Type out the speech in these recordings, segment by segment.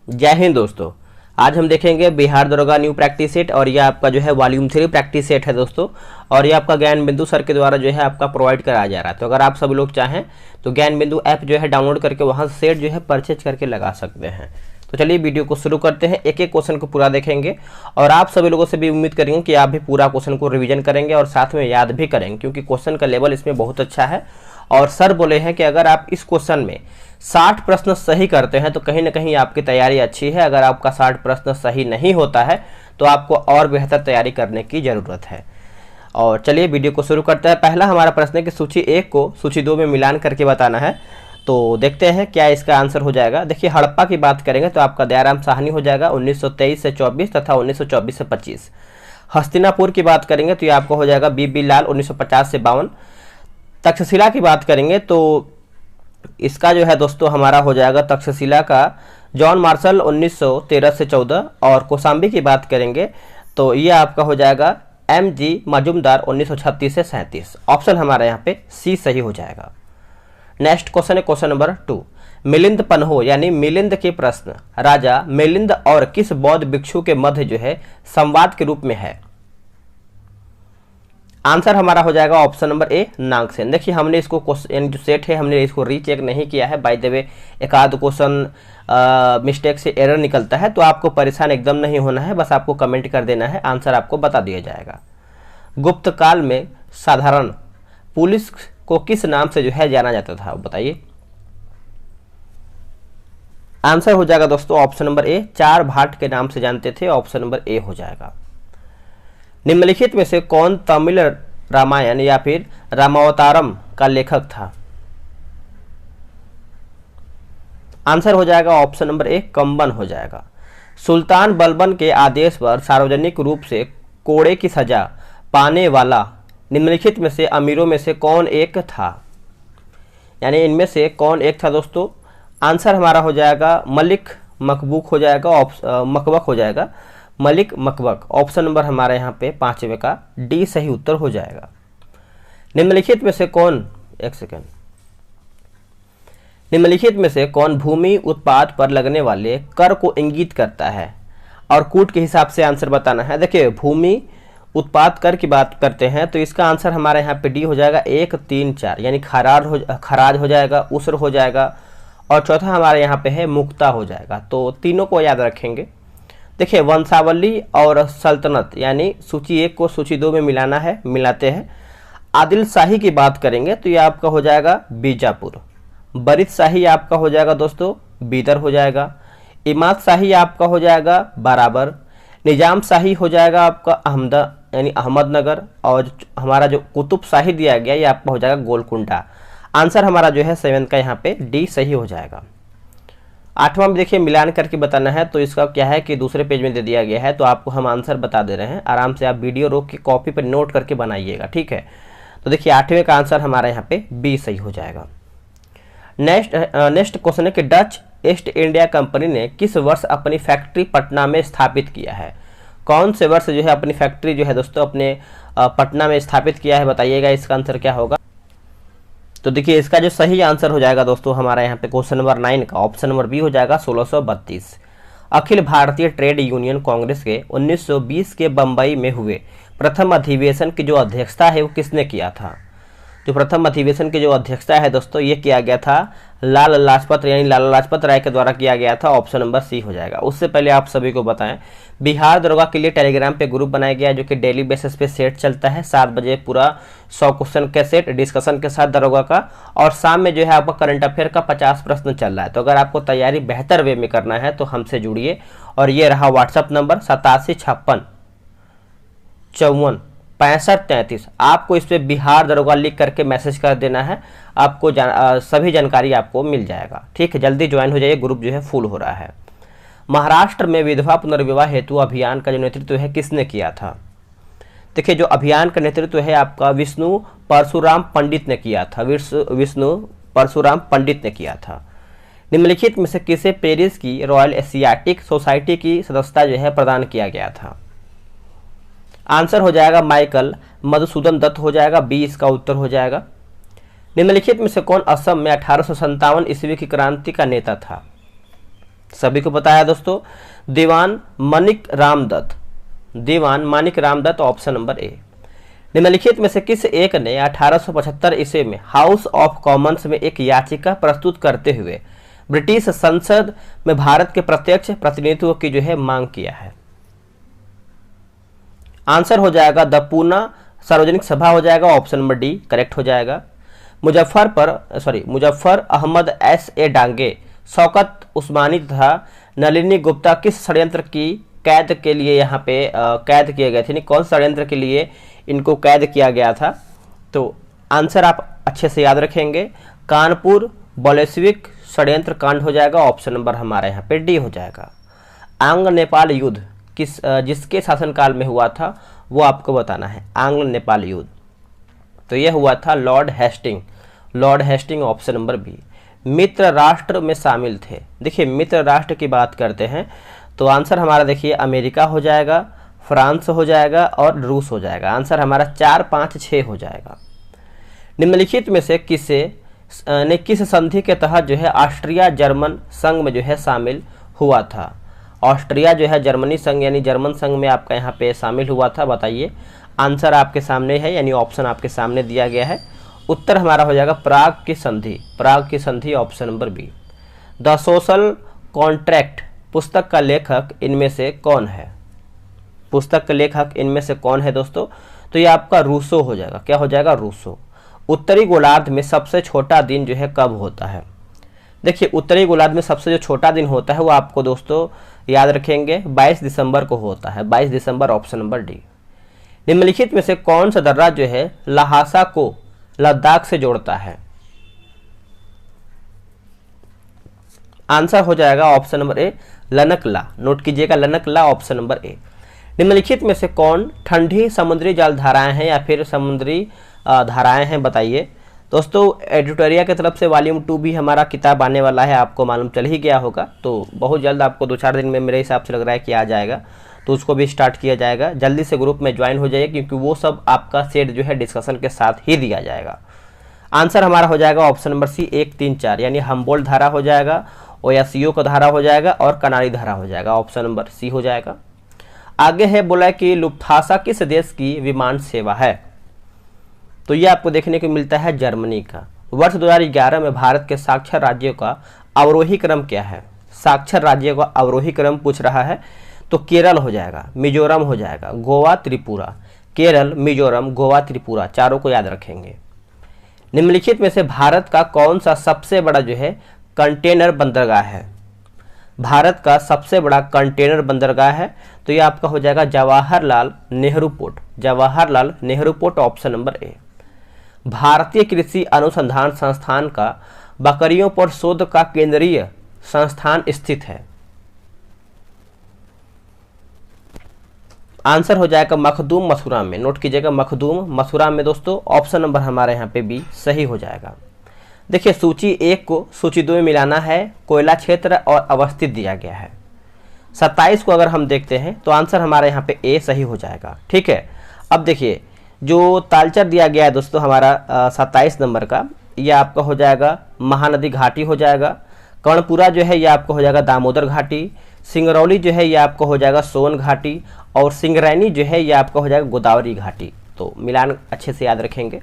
जय हिंद दोस्तों। आज हम देखेंगे बिहार दरोगा न्यू प्रैक्टिस सेट और ये आपका जो है वॉल्यूम 3 प्रैक्टिस सेट है दोस्तों। और ये आपका ज्ञान बिंदु सर के द्वारा जो है आपका प्रोवाइड कराया जा रहा है। तो अगर आप सब लोग चाहें तो ज्ञान बिंदु ऐप जो है डाउनलोड करके वहाँ सेट जो है परचेज करके लगा सकते हैं। तो चलिए वीडियो को शुरू करते हैं। एक एक क्वेश्चन को पूरा देखेंगे और आप सभी लोगों से भी उम्मीद करेंगे कि आप भी पूरा क्वेश्चन को रिवीजन करेंगे और साथ में याद भी करेंगे, क्योंकि क्वेश्चन का लेवल इसमें बहुत अच्छा है। और सर बोले हैं कि अगर आप इस क्वेश्चन में 60 प्रश्न सही करते हैं तो कहीं ना कहीं आपकी तैयारी अच्छी है। अगर आपका 60 प्रश्न सही नहीं होता है तो आपको और बेहतर तैयारी करने की ज़रूरत है। और चलिए वीडियो को शुरू करते हैं। पहला हमारा प्रश्न है कि सूची 1 को सूची 2 में मिलान करके बताना है। तो देखते हैं क्या इसका आंसर हो जाएगा। देखिए, हड़प्पा की बात करेंगे तो आपका दयाराम साहनी हो जाएगा 1923 से 24 तथा 1924 से 25। हस्तिनापुर की बात करेंगे तो ये आपका हो जाएगा बीबी लाल 1950 से 52। तक्षशिला की बात करेंगे तो इसका जो है दोस्तों हमारा हो जाएगा तक्षशिला का जॉन मार्शल 1913 से 14। और कौशाम्बी की बात करेंगे तो ये आपका हो जाएगा MG मजुमदार 1936 से 37। ऑप्शन हमारा यहाँ पे सी सही हो जाएगा। नेक्स्ट क्वेश्चन है क्वेश्चन नंबर 2। मिलिंद पन्हो यानी मिलिंद के प्रश्न राजा मिलिंद और किस बौद्ध भिक्षु के मध्य जो है संवाद के रूप में है। आंसर हमारा हो जाएगा ऑप्शन नंबर ए नागसेन। देखिए, हमने इसको क्वेश्चन जो सेट है हमने इसको रीचेक नहीं किया है। बाय द वे एक आध क्वेश्चन मिस्टेक से एरर निकलता है तो आपको परेशान एकदम नहीं होना है, बस आपको कमेंट कर देना है, आंसर आपको बता दिया जाएगा। गुप्त काल में साधारण पुलिस को किस नाम से जो है जाना जाता था, बताइए। आंसर हो जाएगा दोस्तों ऑप्शन नंबर ए चार भाट के नाम से जानते थे। ऑप्शन नंबर ए हो जाएगा। निम्नलिखित में से कौन तमिल रामायण या फिर रामावतारम का लेखक था। आंसर हो जाएगा ऑप्शन नंबर ए कंबन हो जाएगा। सुल्तान बलबन के आदेश पर सार्वजनिक रूप से कोड़े की सजा पाने वाला निम्नलिखित में से अमीरों में से कौन एक था, यानी इनमें से कौन एक था दोस्तों। आंसर हमारा हो जाएगा मलिक मकबूक हो जाएगा, मकबक हो जाएगा, मलिक मकबक। ऑप्शन नंबर हमारे यहाँ पे 5वें का डी सही उत्तर हो जाएगा। निम्नलिखित में से कौन, एक सेकेंड, निम्नलिखित में से कौन भूमि उत्पाद पर लगने वाले कर को इंगित करता है और कूट के हिसाब से आंसर बताना है। देखिए, भूमि उत्पाद कर की बात करते हैं तो इसका आंसर हमारे यहाँ पे डी हो जाएगा 1, 3, 4, यानी खराज हो जाएगा, उसर हो जाएगा और चौथा हमारे यहाँ पे है मुक्ता हो जाएगा। तो तीनों को याद रखेंगे। देखिए, वंशावली और सल्तनत यानी सूची 1 को सूची 2 में मिलाना है, मिलाते हैं। आदिल शाही की बात करेंगे तो ये आपका हो जाएगा बीजापुर। बरित शाही आपका हो जाएगा दोस्तों बीदर हो जाएगा। इमाद शाही आपका हो जाएगा बराबर। निजाम शाही हो जाएगा आपका अहमदनगर। और हमारा जो कुतुब शाही दिया गया ये आपका हो जाएगा गोलकुंडा। आंसर हमारा जो है 7 का यहाँ पे डी सही हो जाएगा। 8वां में देखिए मिलान करके बताना है तो इसका क्या है कि दूसरे पेज में दे दिया गया है तो आपको हम आंसर बता दे रहे हैं। आराम से आप वीडियो रोक के कॉपी पर नोट करके बनाइएगा, ठीक है। तो देखिए 8वें का आंसर हमारा यहाँ पे बी सही हो जाएगा। नेक्स्ट क्वेश्चन है कि डच ईस्ट इंडिया कंपनी ने किस वर्ष अपनी फैक्ट्री पटना में स्थापित किया है। कौन से वर्ष जो है अपनी फैक्ट्री जो है दोस्तों अपने पटना में स्थापित किया है, बताइएगा इसका आंसर क्या होगा। तो देखिए, इसका जो सही आंसर हो जाएगा दोस्तों हमारा यहाँ पे क्वेश्चन नंबर 9 का ऑप्शन नंबर बी हो जाएगा 1632। अखिल भारतीय ट्रेड यूनियन कांग्रेस के 1920 के बंबई में हुए प्रथम अधिवेशन की जो अध्यक्षता है वो किसने किया था। जो प्रथम अधिवेशन की जो अध्यक्षता है दोस्तों ये किया गया था लाला लाजपत राय के द्वारा किया गया था। ऑप्शन नंबर सी हो जाएगा। उससे पहले आप सभी को बताएं, बिहार दरोगा के लिए टेलीग्राम पे ग्रुप बनाया गया है जो कि डेली बेसिस पे सेट चलता है। 7 बजे पूरा 100 क्वेश्चन के सेट डिस्कशन के साथ दरोगा का, और शाम में जो है आपका करंट अफेयर का 50 प्रश्न चल रहा है। तो अगर आपको तैयारी बेहतर वे में करना है तो हमसे जुड़िए। और ये रहा व्हाट्सअप नंबर 8756 54 65 33। आपको इस पर बिहार दरोगा लिख करके मैसेज कर देना है, आपको सभी जानकारी आपको मिल जाएगा, ठीक है। जल्दी ज्वाइन हो जाइए, ग्रुप जो है फुल हो रहा है। महाराष्ट्र में विधवा पुनर्विवाह हेतु अभियान का जो नेतृत्व है किसने किया था। देखिए, जो अभियान का नेतृत्व है आपका विष्णु परशुराम पंडित ने किया था। विष्णु परशुराम पंडित ने किया था। निम्नलिखित में से किसे पेरिस की रॉयल एशियाटिक सोसाइटी की सदस्यता जो है प्रदान किया गया था। आंसर हो जाएगा माइकल मधुसूदन दत्त हो जाएगा, बी इसका उत्तर हो जाएगा। निम्नलिखित में से कौन असम में 1857 ईस्वी की क्रांति का नेता था। सभी को पता है दोस्तों, Diwan Manik Ramdatt, Diwan Manik Ramdatt option number A. निम्नलिखित में से किस एक ने 1875 ईस्वी में हाउस ऑफ कॉमन्स में एक याचिका प्रस्तुत करते हुए ब्रिटिश संसद में भारत के प्रत्यक्ष प्रतिनिधित्व की जो है मांग किया है? आंसर हो जाएगा द पूना सार्वजनिक सभा हो जाएगा, ऑप्शन नंबर डी करेक्ट हो जाएगा। मुजफ्फर अहमद S.A. डांगे, शौकत उस्मानी तथा नलिनी गुप्ता किस षड्यंत्र की कैद के लिए यहाँ पे कैद किए गए थे? कौन षड्यंत्र के लिए इनको कैद किया गया था? तो आंसर आप अच्छे से याद रखेंगे, कानपुर बोलेस्विक षड्यंत्र कांड हो जाएगा, ऑप्शन नंबर हमारे यहाँ पे डी हो जाएगा। आंग्ल नेपाल युद्ध जिसके शासनकाल में हुआ था वो आपको बताना है, आंग्ल नेपाल युद्ध। तो यह हुआ था Lord Hastings option number B. मित्र राष्ट्र में शामिल थे, देखिए मित्र राष्ट्र की बात करते हैं तो आंसर हमारा देखिए अमेरिका हो जाएगा, फ्रांस हो जाएगा और रूस हो जाएगा। आंसर हमारा 4, 5, 6 हो जाएगा। निम्नलिखित में से किस संधि के तहत जो है ऑस्ट्रिया जर्मन संघ में जो है शामिल हुआ था? ऑस्ट्रिया जो है जर्मनी संघ यानी जर्मन संघ में आपका यहाँ पे शामिल हुआ था, बताइए। आंसर आपके सामने है, यानी ऑप्शन आपके सामने दिया गया है। उत्तर हमारा हो जाएगा प्राग की संधि, option number B. The social contract पुस्तक का लेखक इनमें से कौन है? पुस्तक का लेखक इनमें से कौन है दोस्तों? तो ये आपका रूसो हो जाएगा। क्या हो जाएगा? रूसो। उत्तरी गोलार्ध में सबसे छोटा दिन जो है कब होता है? देखिए उत्तरी गोलार्ध में सबसे जो छोटा दिन होता है वो आपको दोस्तों याद रखेंगे 22 दिसंबर को होता है, 22 दिसंबर, ऑप्शन नंबर डी। निम्नलिखित में से कौन सा दर्रा जो है लहासा को लद्दाख से जोड़ता है? आंसर हो जाएगा ऑप्शन नंबर ए लनकला, नोट कीजिएगा लनकला, ऑप्शन नंबर ए। निम्नलिखित में से कौन ठंडी समुद्री जल धाराएं हैं या फिर समुद्री धाराएं हैं, बताइए। दोस्तों एडिटोरिया की तरफ से वॉल्यूम 2 भी हमारा किताब आने वाला है, आपको मालूम चल ही गया होगा, तो बहुत जल्द आपको 2-4 दिन में मेरे हिसाब से लग रहा है कि आ जाएगा, तो उसको भी स्टार्ट किया जाएगा। जल्दी से ग्रुप में ज्वाइन हो जाइए क्योंकि वो सब आपका सेट जो है डिस्कशन के साथ ही दिया जाएगा। आंसर हमारा हो जाएगा ऑप्शन नंबर सी 1, 3, 4, यानी हम्बोल्ट धारा हो जाएगा, ओयासियो का धारा हो जाएगा और कनारी धारा हो जाएगा, ऑप्शन नंबर सी हो जाएगा। आगे है बोला कि लुफ्थांसा किस देश की विमान सेवा है? तो ये आपको देखने को मिलता है जर्मनी का। वर्ष 2011 में भारत के साक्षर राज्यों का अवरोही क्रम क्या है? साक्षर राज्यों का अवरोही क्रम पूछ रहा है तो केरल हो जाएगा, मिजोरम हो जाएगा, गोवा, त्रिपुरा। केरल, मिजोरम, गोवा, त्रिपुरा, चारों को याद रखेंगे। निम्नलिखित में से भारत का कौन सा सबसे बड़ा जो है कंटेनर बंदरगाह है? भारत का सबसे बड़ा कंटेनर बंदरगाह है तो ये आपका हो जाएगा Jawaharlal Nehru port, option number ए। भारतीय कृषि अनुसंधान संस्थान का बकरियों पर शोध का केंद्रीय संस्थान स्थित है? आंसर हो जाएगा मखदूम मथुरा में, नोट कीजिएगा मखदूम मथुरा में दोस्तों, ऑप्शन नंबर हमारे यहाँ पे बी सही हो जाएगा। देखिए सूची 1 को सूची 2 में मिलाना है, कोयला क्षेत्र और अवस्थित दिया गया है। 27 को अगर हम देखते हैं तो आंसर हमारे यहाँ पे ए सही हो जाएगा, ठीक है। अब देखिए जो तालचर दिया गया है दोस्तों हमारा 27 नंबर का, ये आपका हो जाएगा महानदी घाटी हो जाएगा। कर्णपुरा जो है ये आपका हो जाएगा दामोदर घाटी। सिंगरौली जो है ये आपका हो जाएगा सोन घाटी और सिंगरैनी जो है ये आपका हो जाएगा गोदावरी घाटी। तो मिलान अच्छे से याद रखेंगे,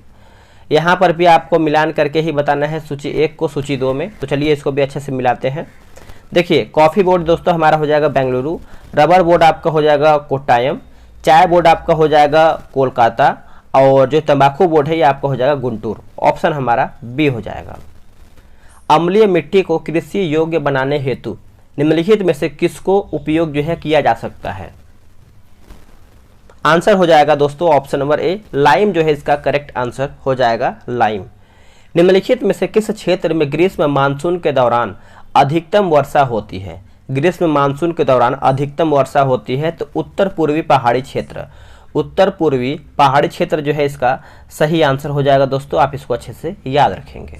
यहाँ पर भी आपको मिलान करके ही बताना है सूची 1 को सूची 2 में। तो चलिए इसको भी अच्छे से मिलाते हैं। देखिए कॉफ़ी बोर्ड दोस्तों हमारा हो जाएगा बेंगलुरु, रबर बोर्ड आपका हो जाएगा कोट्टायम, चाय बोर्ड आपका हो जाएगा कोलकाता और जो तंबाकू बोर्ड है ये आपका हो जाएगा गुंटूर, ऑप्शन हमारा बी हो जाएगा। अम्लीय मिट्टी को कृषि योग्य बनाने हेतु निम्नलिखित में से किसको उपयोग जो है किया जा सकता है? आंसर हो जाएगा दोस्तों ऑप्शन नंबर ए लाइम जो है इसका करेक्ट आंसर हो जाएगा लाइम। निम्नलिखित में से किस क्षेत्र में ग्रीष्म मानसून के दौरान अधिकतम वर्षा होती है? ग्रीष्म मानसून के दौरान अधिकतम वर्षा होती है तो उत्तर पूर्वी पहाड़ी क्षेत्र जो है इसका सही आंसर हो जाएगा दोस्तों, आप इसको अच्छे से याद रखेंगे।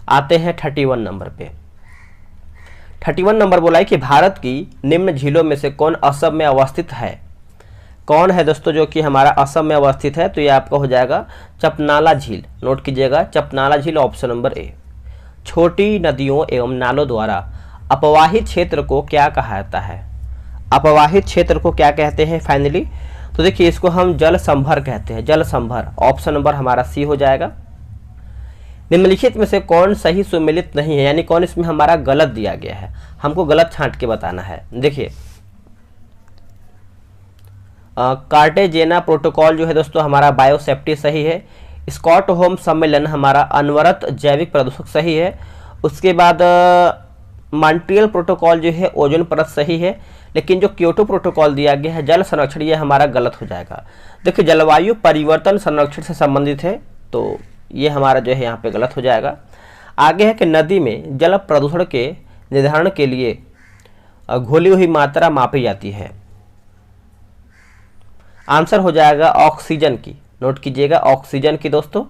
आते हैं 31 नंबर पे। 31 नंबर बोला है कि भारत की निम्न झीलों में से कौन असम में अवस्थित है? कौन है दोस्तों जो कि हमारा असम में अवस्थित है? तो ये आपका हो जाएगा चपनाला झील, नोट कीजिएगा चपनाला झील, ऑप्शन नंबर ए। छोटी नदियों एवं नालों द्वारा अपवाहित क्षेत्र को क्या कहा जाता है? अपवाहित क्षेत्र को क्या कहते हैं फाइनली? तो देखिए इसको हम जल संभर कहते हैं, जल संभर। ऑप्शन नंबर हमारा सी हो जाएगा। निम्नलिखित में से कौन सही सुमेलित नहीं है, यानी कौन इसमें हमारा गलत दिया गया है, हमको गलत छांट के बताना है। देखिए कार्टेजेना प्रोटोकॉल जो है दोस्तों हमारा बायोसेफ्टी सही है। स्टॉकहोम सम्मेलन हमारा अनवरत जैविक प्रदूषक सही है। उसके बाद मॉन्ट्रियल प्रोटोकॉल जो है ओजोन परत सही है। लेकिन जो क्योटो प्रोटोकॉल दिया गया है जल संरक्षण, ये हमारा गलत हो जाएगा। देखिए जलवायु परिवर्तन संरक्षण से संबंधित है, तो ये हमारा जो है यहाँ पे गलत हो जाएगा। आगे है कि नदी में जल प्रदूषण के निर्धारण के लिए घोली हुई मात्रा मापी जाती है। आंसर हो जाएगा ऑक्सीजन की, नोट कीजिएगा ऑक्सीजन की दोस्तों।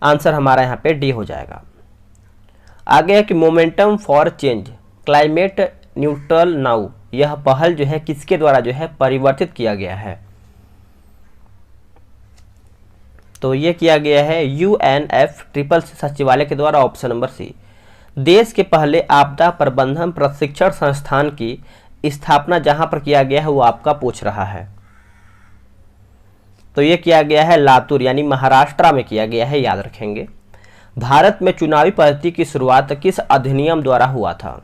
आंसर हमारा यहाँ पे डी हो जाएगा। आगे है कि momentum for change climate neutral now, यह पहल जो है किसके द्वारा जो है परिवर्तित किया गया है? तो ये किया गया है UNFCCC सचिवालय के द्वारा। Option number C. देश के पहले आपदा प्रबंधन प्रशिक्षण संस्थान की स्थापना जहां पर किया गया है वो आपका पूछ रहा है, तो ये किया गया है लातूर यानी महाराष्ट्र में किया गया है, याद रखेंगे। भारत में चुनावी पद्धति की शुरुआत किस अधिनियम द्वारा हुआ था?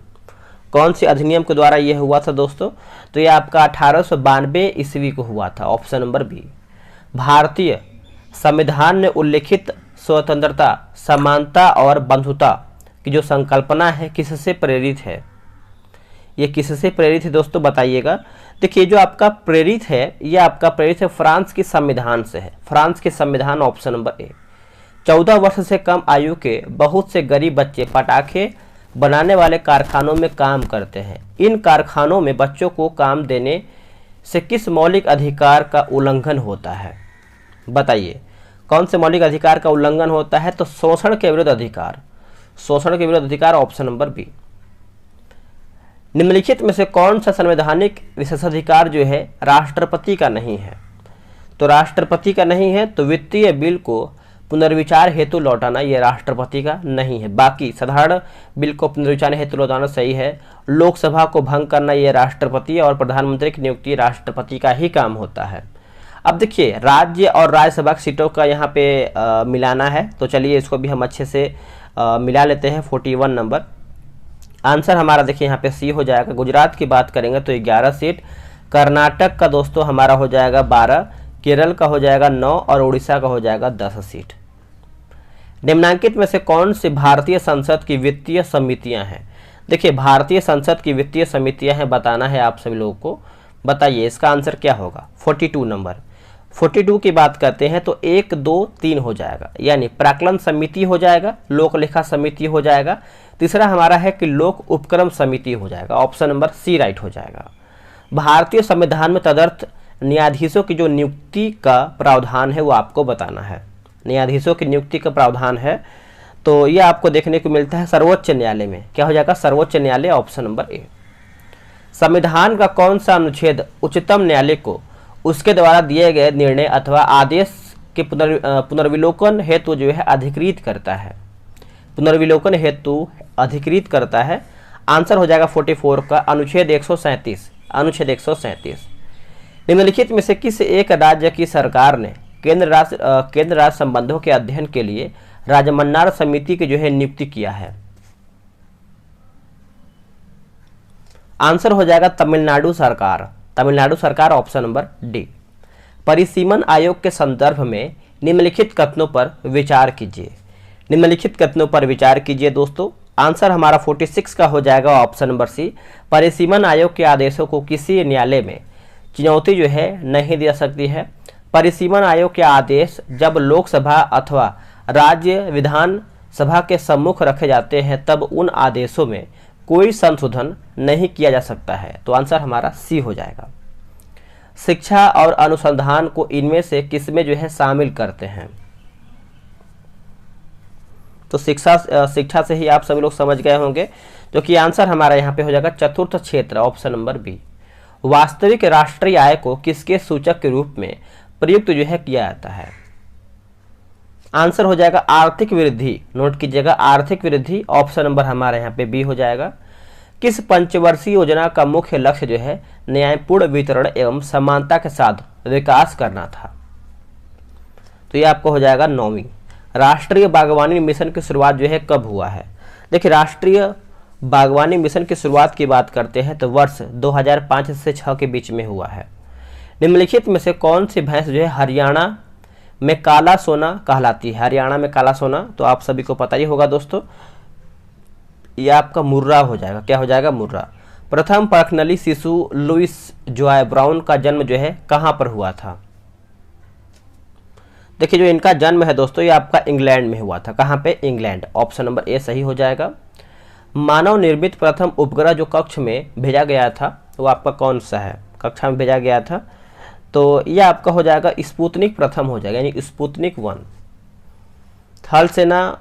कौन से अधिनियम के द्वारा यह हुआ था दोस्तों? तो यह आपका 1892 ईस्वी को हुआ था। Option number B. भारतीय संविधान ने उल्लिखित स्वतंत्रता, समानता और बंधुता की जो संकल्पना है किससे प्रेरित है? ये किससे प्रेरित है दोस्तों बताइएगा। देखिए जो आपका प्रेरित है ये आपका प्रेरित है फ्रांस के संविधान से है, फ्रांस के संविधान। ऑप्शन नंबर ए। 14 वर्ष से कम आयु के बहुत से गरीब बच्चे पटाखे बनाने वाले कारखानों में काम करते हैं। इन कारखानों में बच्चों को काम देने से किस मौलिक अधिकार का उल्लंघन होता है? बताइए कौन से मौलिक अधिकार का उल्लंघन होता है? तो शोषण के विरुद्ध अधिकार, शोषण के विरुद्ध अधिकार। Option number B. निम्नलिखित में से कौन सा संवैधानिक विशेषाधिकार जो है राष्ट्रपति का नहीं है? तो राष्ट्रपति का नहीं है तो वित्तीय बिल को पुनर्विचार हेतु लौटाना ये राष्ट्रपति का नहीं है। बाकी साधारण बिल को पुनर्विचार हेतु लौटाना सही है। लोकसभा को भंग करना ये राष्ट्रपति और प्रधानमंत्री की नियुक्ति राष्ट्रपति का ही काम होता है। अब देखिए राज्य और राज्यसभा की सीटों का यहाँ पे मिलाना है, तो चलिए इसको भी हम अच्छे से मिला लेते हैं। 41 नंबर आंसर हमारा देखिए यहाँ पे सी हो जाएगा। गुजरात की बात करेंगे तो 11 सीट, कर्नाटक का दोस्तों हमारा हो जाएगा 12, केरल का हो जाएगा 9 और उड़ीसा का हो जाएगा 10 सीट। निम्नांकित में से कौन सी भारतीय संसद की वित्तीय समितियां हैं? देखिए भारतीय संसद की वित्तीय समितियां हैं, बताना है आप सभी लोगों को। बताइए इसका आंसर क्या होगा? 42 नंबर। 42 की बात करते हैं तो 1, 2, 3 हो जाएगा, यानी प्राक्कलन समिति हो जाएगा, लोक लेखा समिति हो जाएगा, तीसरा हमारा है कि लोक उपक्रम समिति हो जाएगा। ऑप्शन नंबर सी राइट हो जाएगा। भारतीय संविधान में तदर्थ न्यायाधीशों की जो नियुक्ति का प्रावधान है वो आपको बताना है। न्यायाधीशों की नियुक्ति का प्रावधान है तो ये आपको देखने को मिलता है सर्वोच्च न्यायालय में। क्या हो जाएगा? सर्वोच्च न्यायालय। ऑप्शन नंबर ए। संविधान का कौन सा अनुच्छेद उच्चतम न्यायालय को उसके द्वारा दिए गए निर्णय अथवा आदेश के पुनर्विलोकन हेतु जो है अधिकृत करता है? पुनर्विलोकन हेतु अधिकृत करता है। आंसर हो जाएगा 44 का अनुच्छेद 137। अनुच्छेद 137। निम्नलिखित में से किस एक राज्य की सरकार ने केंद्र राज्य संबंधों के अध्ययन के लिए राजमन्नार समिति की जो है नियुक्ति किया है? आंसर हो जाएगा तमिलनाडु सरकार। तमिलनाडु सरकार। Option number D. परिसीमन आयोग के संदर्भ में निम्नलिखित कथनों पर विचार कीजिए। निम्नलिखित कथनों पर विचार कीजिए दोस्तों। आंसर हमारा 46 का हो जाएगा। Option number C. परिसीमन आयोग के आदेशों को किसी न्यायालय में चुनौती जो है नहीं दे सकती है। परिसीमन आयोग के आदेश जब लोकसभा अथवा राज्य विधानसभा के सम्मुख रखे जाते हैं तब उन आदेशों में कोई संशोधन नहीं किया जा सकता है। तो आंसर हमारा सी हो जाएगा। शिक्षा और अनुसंधान को इनमें से किसमें जो है शामिल करते हैं? तो शिक्षा से ही आप सभी लोग समझ गए होंगे, जो कि आंसर हमारा यहाँ पे हो जाएगा चतुर्थ क्षेत्र। Option number B. वास्तविक राष्ट्रीय आय को किसके सूचक के रूप में प्रयुक्त जो है किया जाता है? आंसर हो जाएगा आर्थिक वृद्धि। नोट कीजिएगा आर्थिक वृद्धि। ऑप्शन नंबर हमारे यहाँ पे बी हो जाएगा। किस पंचवर्षीय योजना का मुख्य लक्ष्य जो है न्यायपूर्ण वितरण एवं समानता के साथ विकास करना था? तो ये आपको हो जाएगा 9वीं। राष्ट्रीय बागवानी मिशन की शुरुआत जो है कब हुआ है? देखिए, राष्ट्रीय बागवानी मिशन की शुरुआत की बात करते हैं तो वर्ष 2005 से 6 के बीच में हुआ है। निम्नलिखित में से कौन सी भैंस जो है हरियाणा में काला सोना कहलाती है? हरियाणा में काला सोना तो आप सभी को पता ही होगा दोस्तों, ये आपका मुर्रा हो जाएगा। क्या हो जाएगा? मुर्रा। प्रथम परखनली शिशु लुइस जॉय ब्राउन का जन्म जो है कहां पर हुआ था? देखिए, जो इनका जन्म है दोस्तों ये आपका इंग्लैंड में हुआ था। कहां पे? इंग्लैंड। ऑप्शन नंबर ए सही हो जाएगा। मानव निर्मित प्रथम उपग्रह जो कक्ष में भेजा गया था वो आपका कौन सा है? कक्षा में भेजा गया था तो ये आपका हो जाएगा स्पुतनिक प्रथम हो जाएगा, यानी स्पुतनिक 1। थल सेना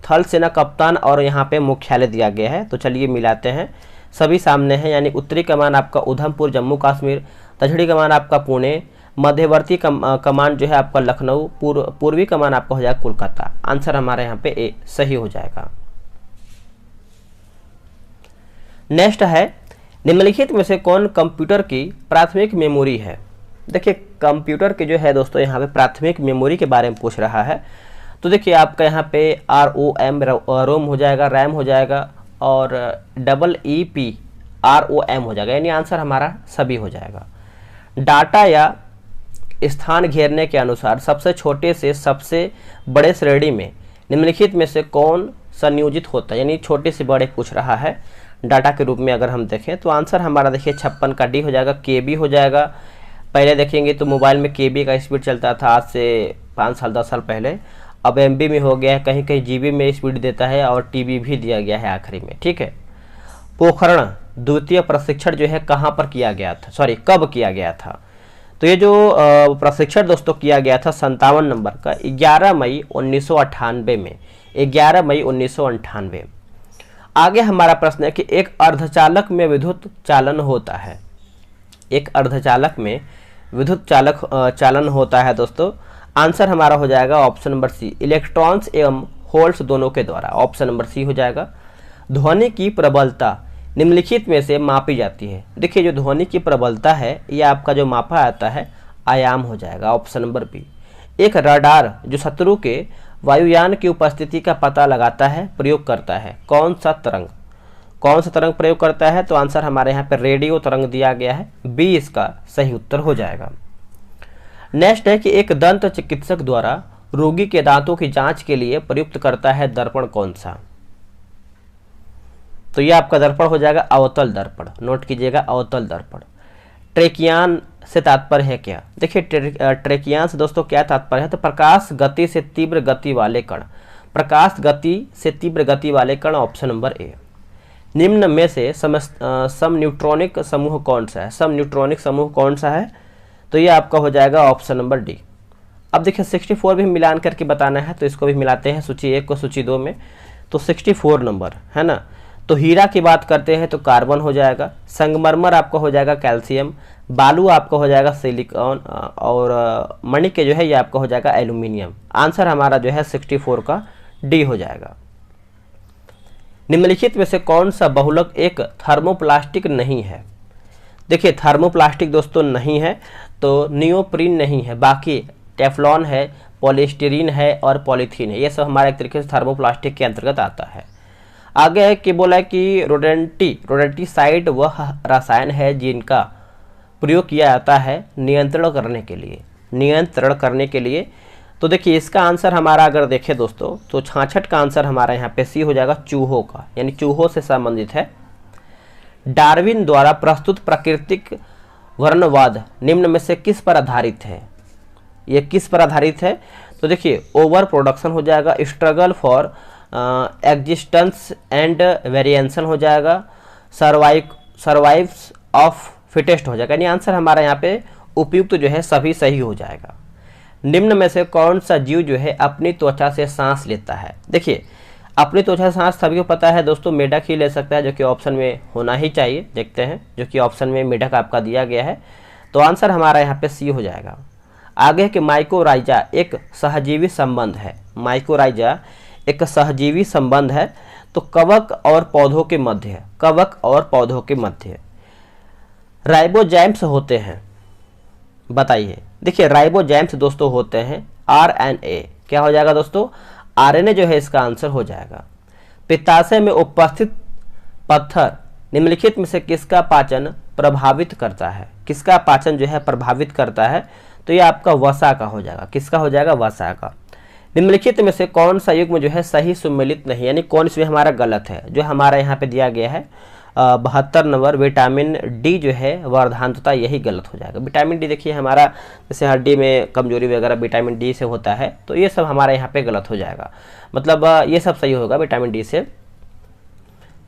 थल सेना कप्तान और यहाँ पे मुख्यालय दिया गया है, तो चलिए मिलाते हैं। सभी सामने हैं, यानी उत्तरी कमान आपका उधमपुर जम्मू कश्मीर, दक्षिणी कमान आपका पुणे, मध्यवर्ती कमान जो है आपका लखनऊ, पूर्वी कमान आपका हो जाएगा कोलकाता। आंसर हमारे यहाँ पे ए सही हो जाएगा। नेक्स्ट है, निम्नलिखित में से कौन कंप्यूटर की प्राथमिक मेमोरी है? देखिए, कंप्यूटर की जो है दोस्तों यहाँ पे प्राथमिक मेमोरी के बारे में पूछ रहा है। तो देखिए आपका यहाँ पे ROM रोम हो जाएगा, रैम हो जाएगा, और EEP ROM हो जाएगा, यानी आंसर हमारा सभी हो जाएगा। डाटा या स्थान घेरने के अनुसार सबसे छोटे से सबसे बड़े श्रेणी में निम्नलिखित में से कौन संयोजित होता है? यानी छोटे से बड़े पूछ रहा है डाटा के रूप में। अगर हम देखें तो आंसर हमारा देखिए 56 का डी हो जाएगा, KB हो जाएगा। पहले देखेंगे तो मोबाइल में KB का स्पीड चलता था आज से 5 साल 10 साल पहले, अब MB में हो गया है, कहीं कहीं GB में स्पीड देता है, और TB भी दिया गया है आखिरी में। ठीक है। पोखरण द्वितीय प्रशिक्षण जो है कहाँ पर किया गया था, कब किया गया था? तो ये जो प्रशिक्षण दोस्तों किया गया था 57 नंबर का 11 मई 1998 में, 11 मई 1998। आगे हमारा प्रश्न है कि एक अर्धचालक में विद्युत चालन होता है। एक अर्धचालक में विद्युत चालन होता है दोस्तों। आंसर हमारा हो जाएगा ऑप्शन नंबर सी, इलेक्ट्रॉन्स एवं होल्स दोनों के द्वारा। ऑप्शन नंबर सी हो जाएगा। ध्वनि की प्रबलता निम्नलिखित में से मापी जाती है? देखिए, जो ध्वनि की प्रबलता है ये आपका जो मापा आता है आयाम हो जाएगा। Option number B. एक रडार जो शत्रु के वायुयान की उपस्थिति का पता लगाता है प्रयोग करता है कौन सा तरंग प्रयोग करता है? तो आंसर हमारे यहाँ पे रेडियो तरंग दिया गया है, बी इसका सही उत्तर हो जाएगा। नेक्स्ट है कि एक दंत चिकित्सक द्वारा रोगी के दांतों की जांच के लिए प्रयुक्त करता है दर्पण कौन सा? तो यह आपका दर्पण हो जाएगा अवतल दर्पण। नोट कीजिएगा, अवतल दर्पण। ट्रेकियान से तात्पर्य है क्या? देखिए, ट्रेकियान से दोस्तों क्या तात्पर्य है? तो प्रकाश गति से तीव्र गति वाले कण। प्रकाश गति से तीव्र गति वाले कण। ऑप्शन नंबर ए। निम्न में से समन्यूट्रॉनिक समूह कौन सा है? समन्यूट्रॉनिक समूह कौन सा है? तो ये आपका हो जाएगा ऑप्शन नंबर डी। अब देखिए 64 भी मिलान करके बताना है, तो इसको भी मिलाते हैं सूची 1 को सूची 2 में। तो 64 नंबर है ना। तो हीरा की बात करते हैं तो कार्बन हो जाएगा, संगमरमर आपका हो जाएगा कैल्शियम, बालू आपका हो जाएगा सिलिकॉन, और मणि के जो है ये आपका हो जाएगा एल्यूमिनियम। आंसर हमारा जो है 64 का डी हो जाएगा। निम्नलिखित में से कौन सा बहुलक एक थर्मोप्लास्टिक नहीं है? देखिए, थर्मोप्लास्टिक दोस्तों नहीं है, तो नियोप्रीन नहीं है, बाकी टेफ्लॉन है, पॉलीस्टीरीन है और पॉलीथीन है। ये सब हमारा एक तरीके से थर्मोप्लास्टिक के अंतर्गत आता है। आगे है कि बोला है कि रोडेंटिसाइड वह रसायन है जिनका प्रयोग किया जाता है नियंत्रण करने के लिए। तो देखिए इसका आंसर हमारा अगर देखें दोस्तों तो 66 का आंसर हमारा यहाँ पे सी हो जाएगा, चूहों का, यानी चूहों से संबंधित है। डार्विन द्वारा प्रस्तुत प्राकृतिक वर्णवाद निम्न में से किस पर आधारित है? ये किस पर आधारित है? तो देखिए ओवर प्रोडक्शन हो जाएगा, स्ट्रगल फॉर एग्जिस्टेंस एंड वेरिएंशन हो जाएगा, सर्वाइव्स ऑफ फिटेस्ट हो जाएगा। यानी आंसर हमारा यहाँ पे उपयुक्त जो है सभी सही हो जाएगा। निम्न में से कौन सा जीव जो है अपनी त्वचा से सांस लेता है? देखिए अपनी त्वचा से सांस सभी को पता है दोस्तों, मेढक ही ले सकता है, जो कि ऑप्शन में होना ही चाहिए। देखते हैं, जो कि ऑप्शन में मेढक आपका दिया गया है, तो आंसर हमारा यहाँ पे सी हो जाएगा। आगे है कि माइकोराइजा एक सहजीवी संबंध है। माइकोराइजा एक सहजीवी संबंध है, तो कवक और पौधों के मध्य है, कवक और पौधों के मध्य राइबोजैम्स होते हैं। बताइए, देखिए राइबोजैम्स दोस्तों होते हैं RNA। क्या हो जाएगा दोस्तों? RNA जो है इसका आंसर हो जाएगा। पित्ताशय में उपस्थित पत्थर निम्नलिखित में से किसका पाचन प्रभावित करता है? किसका पाचन जो है प्रभावित करता है? तो ये आपका वसा का हो जाएगा। किसका हो जाएगा? वसा का। निम्नलिखित में से कौन सा युग्म जो है सही सुमेलित नहीं, यानी कौन इसमें हमारा गलत है? जो हमारा यहाँ पे दिया गया है 72 नंबर विटामिन डी जो है वर्धांतता, यही गलत हो जाएगा। विटामिन डी देखिए हमारा जैसे हड्डी में कमजोरी वगैरह विटामिन डी से होता है, तो ये सब हमारा यहाँ पे गलत हो जाएगा। मतलब ये सब सही होगा विटामिन डी से।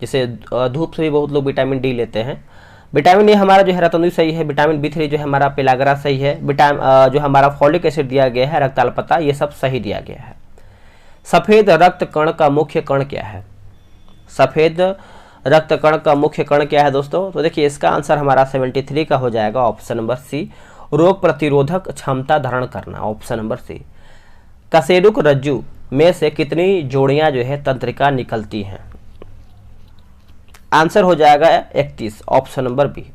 जैसे धूप से भी बहुत लोग विटामिन डी लेते हैं। विटामिन ए हमारा जो है रतनदुई सही है। विटामिन B3 जो है हमारा पेलाग्रा सही है। जो हमारा फॉलिक एसिड दिया गया है रक्ताल्पता, ये सब सही दिया गया है। सफेद रक्त कण का मुख्य कण क्या है? सफेद रक्त कण का मुख्य कण क्या है दोस्तों? तो देखिए इसका आंसर हमारा 73 का हो जाएगा, ऑप्शन नंबर सी, रोग प्रतिरोधक क्षमता धारण करना, ऑप्शन नंबर सी। कशेरुक रज्जु में से कितनी जोड़ियां जो है तंत्रिका निकलती हैं? आंसर हो जाएगा 31, ऑप्शन नंबर बी।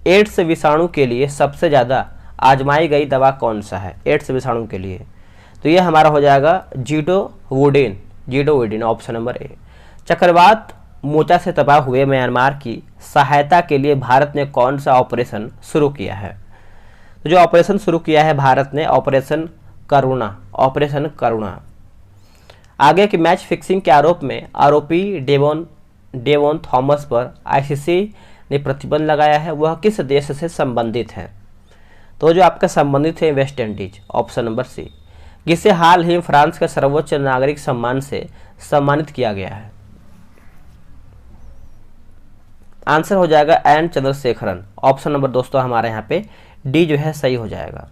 एड्स विषाणु के लिए सबसे ज़्यादा आजमाई गई दवा कौन सा है? एड्स विषाणु के लिए तो ये हमारा हो जाएगा जीडोवुडिन, ऑप्शन नंबर ए। चक्रवात मोचा से तबाह हुए म्यांमार की सहायता के लिए भारत ने कौन सा ऑपरेशन शुरू किया है? तो जो ऑपरेशन शुरू किया है भारत ने, ऑपरेशन करुणा, ऑपरेशन करुणा। आगे के मैच फिक्सिंग के आरोप में आरोपी डेवोन थॉमस पर ICC ने प्रतिबंध लगाया है, वह किस देश से संबंधित है? तो जो आपका संबंधित है West Indies, option number C. जिसे हाल ही फ्रांस के सर्वोच्च नागरिक सम्मान से सम्मानित किया गया है? आंसर हो जाएगा एन चंद्रशेखरन, ऑप्शन नंबर दोस्तों हमारे यहाँ पे डी जो है सही हो जाएगा।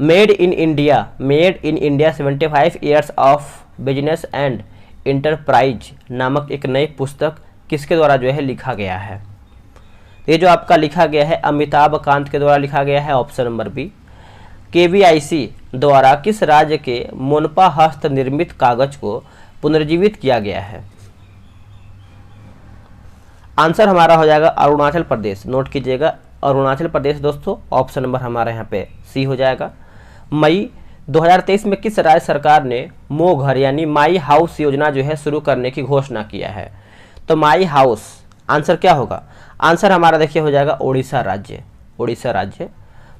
Made in India 75 years of business and enterprise नामक एक नई पुस्तक किसके द्वारा जो है लिखा गया है? ये जो आपका लिखा गया है अमिताभ कांत के द्वारा लिखा गया है, ऑप्शन नंबर बी। KVIC द्वारा किस राज्य के मोनपा हस्त निर्मित कागज को पुनर्जीवित किया गया है? आंसर हमारा हो जाएगा अरुणाचल प्रदेश। नोट कीजिएगा अरुणाचल प्रदेश दोस्तों, ऑप्शन नंबर हमारा यहाँ पे सी हो जाएगा। मई 2023 में किस राज्य सरकार ने मो घर यानी माई हाउस योजना जो है शुरू करने की घोषणा किया है? तो माई हाउस आंसर क्या होगा? आंसर हमारा देखिए हो जाएगा ओडिशा राज्य, ओडिशा राज्य।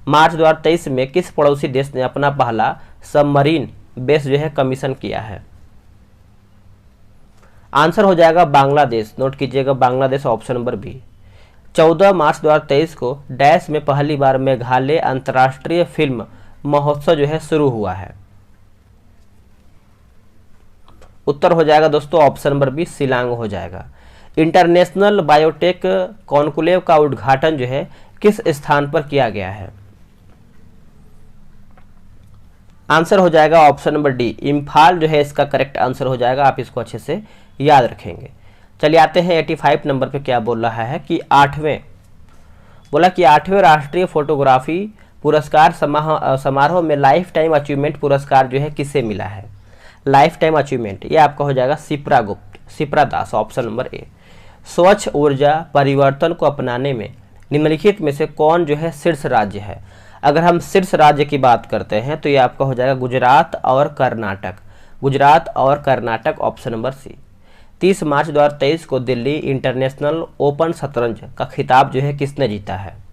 मार्च 2023 में किस पड़ोसी देश ने अपना पहला सबमरीन बेस जो है कमीशन किया है? आंसर हो जाएगा बांग्लादेश। नोट कीजिएगा बांग्लादेश, ऑप्शन नंबर बी। 14 मार्च 2023 को डैश में पहली बार मेघालय अंतर्राष्ट्रीय फिल्म महोत्सव जो है शुरू हुआ है? उत्तर हो जाएगा दोस्तों ऑप्शन नंबर बी, शिलांग हो जाएगा। इंटरनेशनल बायोटेक कॉन्क्लेव का उद्घाटन जो है किस स्थान पर किया गया है? आंसर हो जाएगा ऑप्शन नंबर डी, इम्फाल जो है इसका करेक्ट आंसर हो जाएगा। आप इसको अच्छे से याद रखेंगे। चलिए आते हैं 85 नंबर पे क्या बोल रहा है कि 8वें राष्ट्रीय फोटोग्राफी पुरस्कार समारोह में लाइफ टाइम अचीवमेंट पुरस्कार जो है किसे मिला है? लाइफ टाइम अचीवमेंट ये आपका हो जाएगा सिप्रा दास, ऑप्शन नंबर ए। स्वच्छ ऊर्जा परिवर्तन को अपनाने में निम्नलिखित में से कौन जो है शीर्ष राज्य है? अगर हम शीर्ष राज्य की बात करते हैं तो ये आपका हो जाएगा गुजरात और कर्नाटक, ऑप्शन नंबर सी। 30 मार्च 2023 को दिल्ली इंटरनेशनल ओपन शतरंज का खिताब जो है किसने जीता है?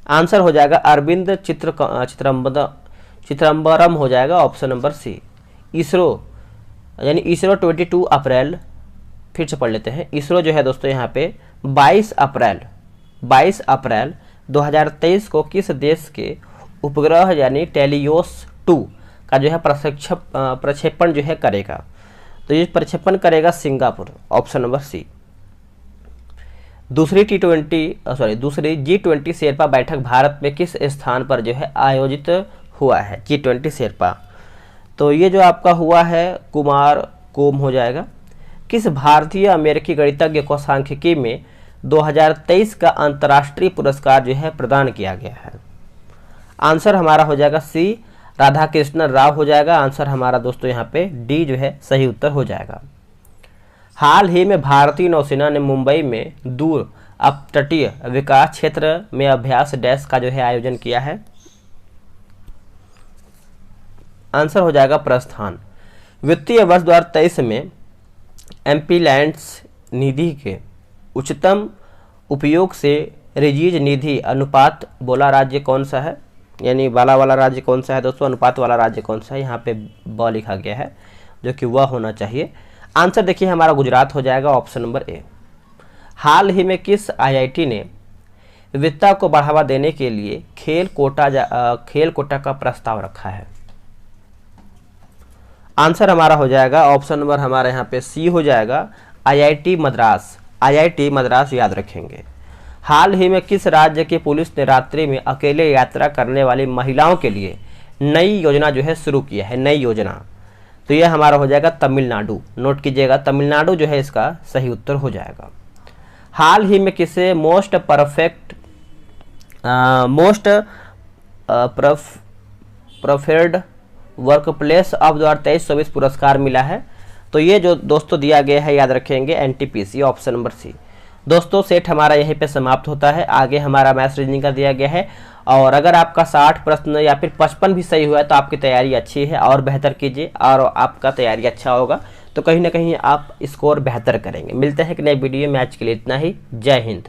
आंसर हो जाएगा अरविंद चिदम्बरम हो जाएगा, ऑप्शन नंबर सी। इसरो 22 अप्रैल, फिर से पढ़ लेते हैं। इसरो जो है दोस्तों यहाँ पे 22 अप्रैल 2023 को किस देश के उपग्रह यानी टेलियोस 2 का जो है प्रक्षेपण जो है करेगा? तो ये प्रक्षेपण करेगा सिंगापुर, ऑप्शन नंबर सी। दूसरी G20 शेरपा बैठक भारत में किस स्थान पर जो है आयोजित हुआ है? G20 शेरपा, तो ये जो आपका हुआ है कुमारकोम हो जाएगा। किस भारतीय अमेरिकी गणितज्ञ को सांख्यिकी में 2023 का अंतर्राष्ट्रीय पुरस्कार जो है प्रदान किया गया है? आंसर हमारा हो जाएगा सी, राधा कृष्ण राव हो जाएगा। आंसर हमारा दोस्तों यहाँ पे डी जो है सही उत्तर हो जाएगा। हाल ही में भारतीय नौसेना ने मुंबई में दूर अपतटीय विकास क्षेत्र में अभ्यास डैश का जो है आयोजन किया है। आंसर हो जाएगा प्रस्थान। वित्तीय वर्ष 2023 में एमपी लैंड्स निधि के उच्चतम उपयोग से रिजीज निधि अनुपात बोला राज्य कौन सा है, यानी बाला वाला राज्य कौन सा है दोस्तों, अनुपात वाला राज्य कौन सा है, यहाँ पे ब लिखा गया है जो कि वह होना चाहिए। आंसर देखिए हमारा गुजरात हो जाएगा, ऑप्शन नंबर ए। हाल ही में किस आईआईटी ने वित्ता को बढ़ावा देने के लिए खेल कोटा का प्रस्ताव रखा है। आंसर हमारा हो जाएगा ऑप्शन नंबर हमारा यहाँ पे सी हो जाएगा, आईआईटी मद्रास। आईआईटी मद्रास याद रखेंगे। हाल ही में किस राज्य की पुलिस ने रात्रि में अकेले यात्रा करने वाली महिलाओं के लिए नई योजना जो है शुरू किया है, नई योजना, तो यह हमारा हो जाएगा तमिलनाडु। नोट कीजिएगा, तमिलनाडु जो है इसका सही उत्तर हो जाएगा। हाल ही में किसे मोस्ट प्रेफर्ड वर्कप्लेस ऑफ 2023-24 पुरस्कार मिला है। तो ये जो दोस्तों दिया गया है याद रखेंगे एनटीपीसी, ऑप्शन नंबर सी। दोस्तों सेट हमारा यहीं पे समाप्त होता है। आगे हमारा मैथ्स रीजनिंग का दिया गया है, और अगर आपका 60 प्रश्न या फिर 55 भी सही हुआ है तो आपकी तैयारी अच्छी है, और बेहतर कीजिए और आपका तैयारी अच्छा होगा तो कहीं ना कहीं आप स्कोर बेहतर करेंगे। मिलते हैं एक नए वीडियो में, आज के लिए इतना ही। जय हिंद।